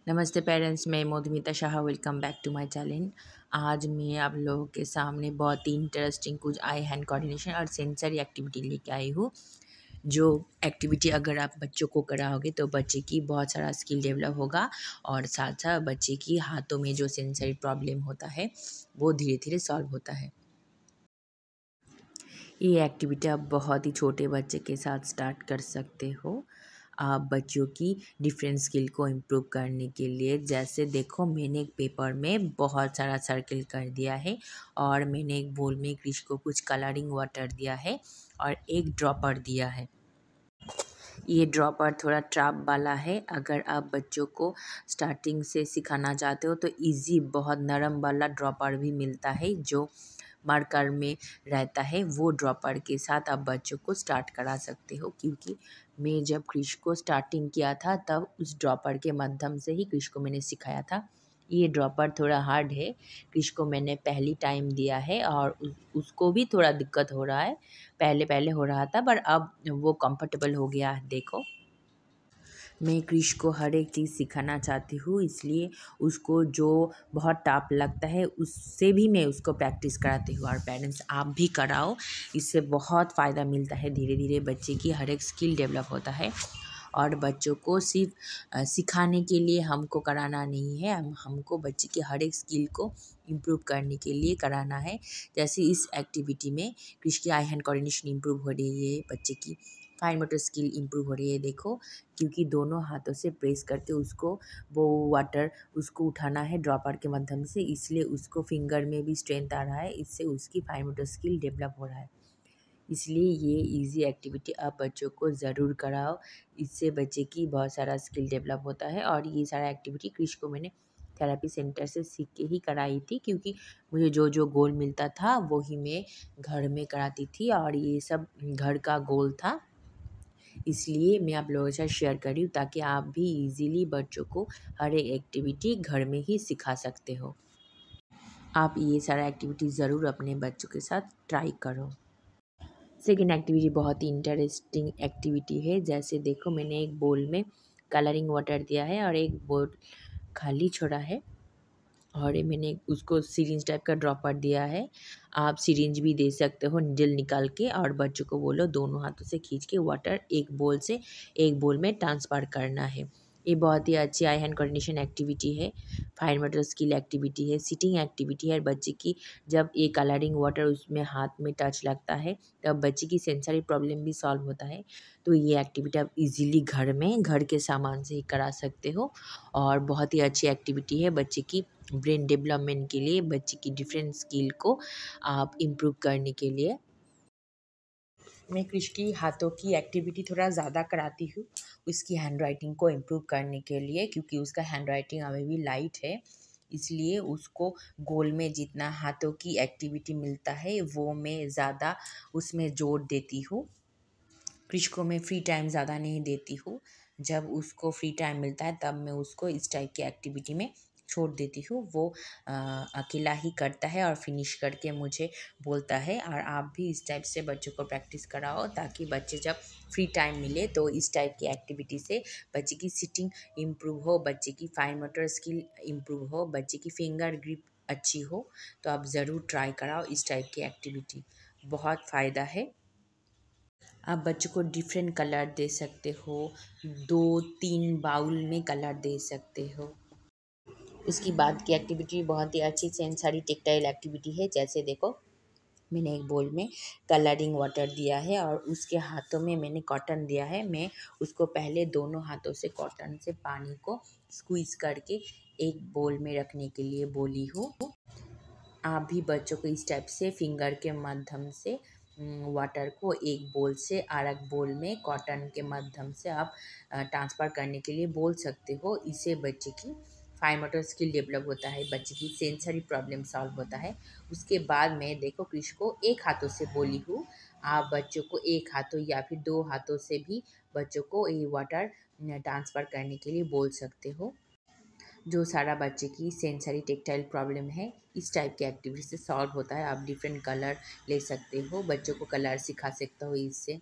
नमस्ते पेरेंट्स, मैं Madhumita Shah. Welcome back to my channel. आज मैं आप लोगों के सामने बहुत ही इंटरेस्टिंग कुछ आई हैंड कोऑर्डिनेशन और सेंसरी एक्टिविटी लेके आई हूँ। जो एक्टिविटी अगर आप बच्चों को कराओगे तो बच्चे की बहुत सारा स्किल डेवलप होगा और साथ साथ बच्चे की हाथों में जो सेंसरी प्रॉब्लम होता है वो धीरे धीरे सॉल्व होता है। ये एक्टिविटी आप बहुत ही छोटे बच्चे के साथ स्टार्ट कर सकते हो। आप बच्चों की डिफरेंट स्किल को इम्प्रूव करने के लिए, जैसे देखो मैंने एक पेपर में बहुत सारा सर्कल कर दिया है और मैंने एक बोल में क्रिश को कुछ कलरिंग वाटर दिया है और एक ड्रॉपर दिया है। ये ड्रॉपर थोड़ा ट्रैप वाला है। अगर आप बच्चों को स्टार्टिंग से सिखाना चाहते हो तो इजी बहुत नरम वाला ड्रॉपर भी मिलता है जो मार्कर में रहता है। वो ड्रॉपर के साथ आप बच्चों को स्टार्ट करा सकते हो, क्योंकि मैं जब क्रिश को स्टार्टिंग किया था तब उस ड्रॉपर के माध्यम से ही क्रिश को मैंने सिखाया था। ये ड्रॉपर थोड़ा हार्ड है, क्रिश को मैंने पहली टाइम दिया है और उसको भी थोड़ा दिक्कत हो रहा है। पहले पहले हो रहा था पर अब वो कंफर्टेबल हो गया है। देखो मैं क्रिश को हर एक चीज़ सिखाना चाहती हूँ, इसलिए उसको जो बहुत टफ लगता है उससे भी मैं उसको प्रैक्टिस कराती हूँ। और पेरेंट्स आप भी कराओ, इससे बहुत फ़ायदा मिलता है। धीरे धीरे बच्चे की हर एक स्किल डेवलप होता है और बच्चों को सिर्फ सिखाने के लिए हमको कराना नहीं है, हमको बच्चे की हर एक स्किल को इम्प्रूव करने के लिए कराना है। जैसे इस एक्टिविटी में क्रिश की आई हैंड कोऑर्डिनेशन इम्प्रूव हो रही है, बच्चे की फाइन मोटर स्किल इम्प्रूव हो रही है। देखो क्योंकि दोनों हाथों से प्रेस करके उसको वो वाटर उसको उठाना है ड्रॉपर के माध्यम से, इसलिए उसको फिंगर में भी स्ट्रेंथ आ रहा है। इससे उसकी फाइन मोटर स्किल डेवलप हो रहा है। इसलिए ये इजी एक्टिविटी आप बच्चों को ज़रूर कराओ। इससे बच्चे की बहुत सारा स्किल डेवलप होता है। और ये सारा एक्टिविटी क्रिश को मैंने थेरेपी सेंटर से सीख के ही कराई थी, क्योंकि मुझे जो जो गोल मिलता था वो ही मैं घर में कराती थी और ये सब घर का गोल था। इसलिए मैं आप लोगों के साथ शेयर कर रही हूँ ताकि आप भी इजीली बच्चों को हर एक एक्टिविटी घर में ही सिखा सकते हो। आप ये सारा एक्टिविटी ज़रूर अपने बच्चों के साथ ट्राई करो। सेकेंड एक्टिविटी बहुत ही इंटरेस्टिंग एक्टिविटी है। जैसे देखो मैंने एक बोल में कलरिंग वाटर दिया है और एक बोल खाली छोड़ा है और मैंने उसको सिरिंज टाइप का ड्रॉपर दिया है। आप सिरिंज भी दे सकते हो निडल निकाल के, और बच्चों को बोलो दोनों हाथों से खींच के वाटर एक बोल से एक बोल में ट्रांसफ़र करना है। ये बहुत ही अच्छी आई हैंड कोऑर्डिनेशन एक्टिविटी है, फाइन मोटर स्किल एक्टिविटी है, सिटिंग एक्टिविटी है। बच्चे की जब ये कलरिंग वाटर उसमें हाथ में टच लगता है तब बच्चे की सेंसरी प्रॉब्लम भी सॉल्व होता है। तो ये एक्टिविटी आप इजीली घर में घर के सामान से ही करा सकते हो और बहुत ही अच्छी एक्टिविटी है बच्चे की ब्रेन डेवलपमेंट के लिए, बच्चे की डिफरेंट स्किल को आप इम्प्रूव करने के लिए। मैं क्रिश की हाथों की एक्टिविटी थोड़ा ज़्यादा कराती हूँ उसकी हैंड राइटिंग को इम्प्रूव करने के लिए, क्योंकि उसका हैंड राइटिंग अभी भी लाइट है। इसलिए उसको गोल में जितना हाथों की एक्टिविटी मिलता है वो मैं ज़्यादा उसमें जोर देती हूँ। क्रिश को मैं फ्री टाइम ज़्यादा नहीं देती हूँ। जब उसको फ्री टाइम मिलता है तब मैं उसको इस टाइप की एक्टिविटी में छोड़ देती हूँ। वो अकेला ही करता है और फिनिश करके मुझे बोलता है। और आप भी इस टाइप से बच्चों को प्रैक्टिस कराओ ताकि बच्चे जब फ्री टाइम मिले तो इस टाइप की एक्टिविटी से बच्चे की सिटिंग इम्प्रूव हो, बच्चे की फाइन मोटर स्किल इम्प्रूव हो, बच्चे की फिंगर ग्रिप अच्छी हो। तो आप ज़रूर ट्राई कराओ इस टाइप की एक्टिविटी, बहुत फ़ायदा है। आप बच्चों को डिफरेंट कलर दे सकते हो, 2-3 बाउल में कलर दे सकते हो। उसकी बाद की एक्टिविटी बहुत ही अच्छी सेंसरी टेक्टाइल एक्टिविटी है। जैसे देखो मैंने एक बोल में कलरिंग वाटर दिया है और उसके हाथों में मैंने कॉटन दिया है। मैं उसको पहले दोनों हाथों से कॉटन से पानी को स्क्वीज़ करके एक बोल में रखने के लिए बोली हूँ। आप भी बच्चों को इस टाइप से फिंगर के माध्यम से वाटर को एक बोल से अलग बोल में कॉटन के माध्यम से आप ट्रांसफ़र करने के लिए बोल सकते हो। इससे बच्चे की फाइन मोटर स्किल डेवलप होता है, बच्चे की सेंसरी प्रॉब्लम सॉल्व होता है। उसके बाद मैं देखो क्रिश को एक हाथों से बोली हूँ। आप बच्चों को एक हाथों या फिर 2 हाथों से भी बच्चों को ये वाटर ट्रांसफ़र करने के लिए बोल सकते हो। जो सारा बच्चे की सेंसरी टेक्टाइल प्रॉब्लम है इस टाइप की एक्टिविटी से सॉल्व होता है। आप डिफरेंट कलर ले सकते हो, बच्चों को कलर सिखा सकते हो इससे।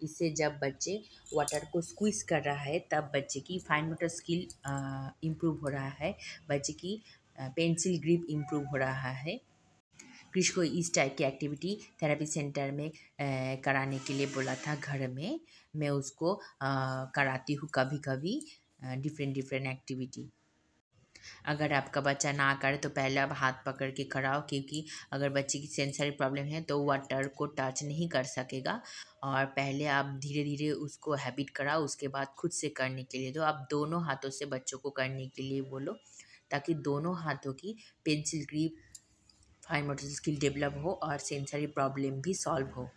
इससे जब बच्चे वाटर को स्क्वीज़ कर रहा है तब बच्चे की फाइन मोटर स्किल इम्प्रूव हो रहा है, बच्चे की पेंसिल ग्रिप इम्प्रूव हो रहा है। क्रिश को इस टाइप की एक्टिविटी थेरेपी सेंटर में कराने के लिए बोला था। घर में मैं उसको कराती हूँ कभी कभी डिफरेंट डिफरेंट एक्टिविटी। अगर आपका बच्चा ना करे तो पहले आप हाथ पकड़ के कराओ, क्योंकि अगर बच्चे की सेंसरी प्रॉब्लम है तो वाटर को टच नहीं कर सकेगा। और पहले आप धीरे धीरे उसको हैबिट कराओ, उसके बाद खुद से करने के लिए दो। आप दोनों हाथों से बच्चों को करने के लिए बोलो, ताकि दोनों हाथों की pencil grip, fine motor skill develop हो और सेंसरी प्रॉब्लम भी सॉल्व हो।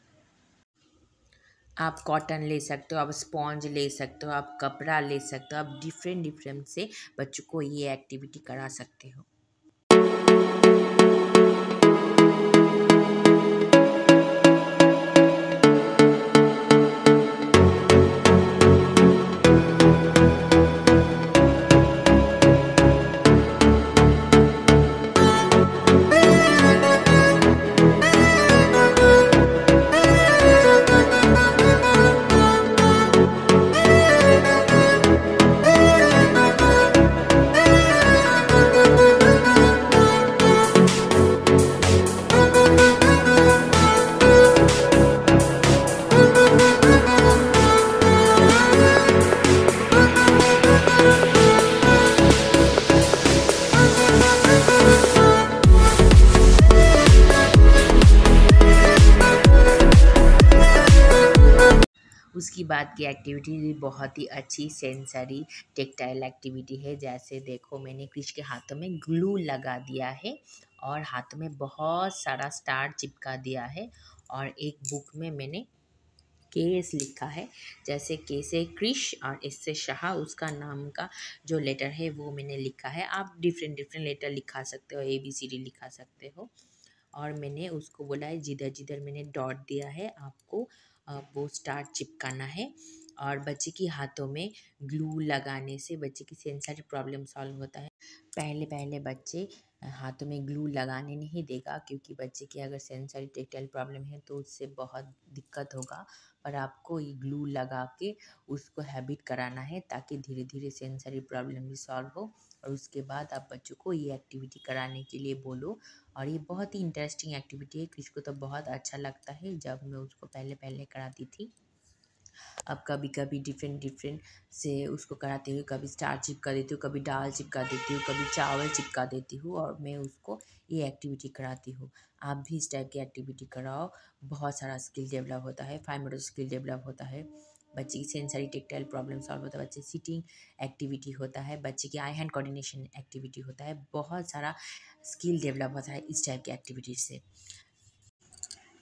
आप कॉटन ले सकते हो, आप स्पॉन्ज ले सकते हो, आप कपड़ा ले सकते हो, आप डिफरेंट डिफरेंट से बच्चों को ये एक्टिविटी करा सकते हो। उसकी बाद की एक्टिविटी भी बहुत ही अच्छी सेंसरी टेक्टाइल एक्टिविटी है। जैसे देखो, मैंने क्रिश के हाथों में ग्लू लगा दिया है और हाथों में बहुत सारा स्टार चिपका दिया है। और एक बुक में मैंने केस लिखा है, जैसे के से क्रिश और एस से शाह, उसका नाम का जो लेटर है वो मैंने लिखा है। आप डिफरेंट डिफरेंट लेटर लिखा सकते हो, ABCD लिखा सकते हो। और मैंने उसको बोला है जिधर जिधर मैंने डॉट दिया है आपको वो स्टार चिपकाना है। और बच्चे के हाथों में ग्लू लगाने से बच्चे की सेंसरी प्रॉब्लम सॉल्व होता है। पहले पहले बच्चे हाथों में ग्लू लगाने नहीं देगा, क्योंकि बच्चे की अगर सेंसरी टेक्टाइल प्रॉब्लम है तो उससे बहुत दिक्कत होगा। पर आपको ये ग्लू लगा के उसको हैबिट कराना है, ताकि धीरे धीरे सेंसरी प्रॉब्लम भी सॉल्व हो। और उसके बाद आप बच्चों को ये एक्टिविटी कराने के लिए बोलो। और ये बहुत ही इंटरेस्टिंग एक्टिविटी है, किसको तो बहुत अच्छा लगता है जब मैं उसको पहले पहले कराती थी। अब कभी कभी डिफरेंट डिफरेंट से उसको कराती हूँ, कभी स्टार चिपका देती हूँ, कभी दाल चिपका देती हूँ, कभी चावल चिपका देती हूँ, और मैं उसको ये एक्टिविटी कराती हूँ। आप भी इस टाइप की एक्टिविटी कराओ, बहुत सारा स्किल डेवलप होता है, फाइन मोटर स्किल डेवलप होता है, बच्चे की सेंसरी टेक्टाइल प्रॉब्लम सॉल्व होता है, बच्चे सिटिंग एक्टिविटी होता है, बच्चे की आई हैंड कोऑर्डिनेशन एक्टिविटी होता है, बहुत सारा स्किल डेवलप होता है इस टाइप की एक्टिविटीज से।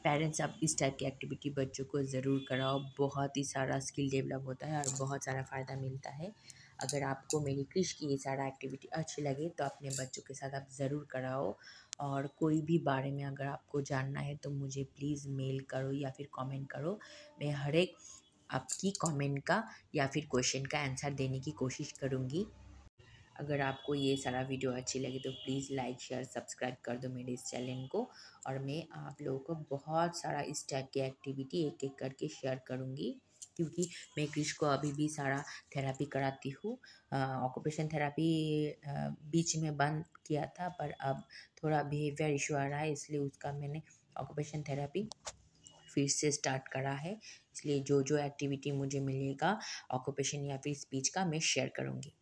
पेरेंट्स, आप इस टाइप की एक्टिविटी बच्चों को ज़रूर कराओ, बहुत ही सारा स्किल डेवलप होता है और बहुत सारा फ़ायदा मिलता है। अगर आपको मेरी क्रिश की ये सारा एक्टिविटी अच्छी लगे तो अपने बच्चों के साथ आप ज़रूर कराओ। और कोई भी बारे में अगर आपको जानना है तो मुझे प्लीज़ मेल करो या फिर कमेंट करो। मैं हर एक आपकी कमेंट का या फिर क्वेश्चन का आंसर देने की कोशिश करूँगी। अगर आपको ये सारा वीडियो अच्छी लगी तो प्लीज़ लाइक शेयर सब्सक्राइब कर दो मेरे इस चैनल को। और मैं आप लोगों को बहुत सारा इस टाइप की एक्टिविटी एक एक करके शेयर करूँगी, क्योंकि मैं क्रिश को अभी भी सारा थेरेपी कराती हूँ। ऑक्यूपेशन थेरेपी बीच में बंद किया था, पर अब थोड़ा बिहेवियर इशू आ रहा है, इसलिए उसका मैंने ऑक्यूपेशन थेरेपी फिर से स्टार्ट करा है। इसलिए जो जो एक्टिविटी मुझे मिलेगा ऑक्यूपेशन या फिर स्पीच का, मैं शेयर करूँगी।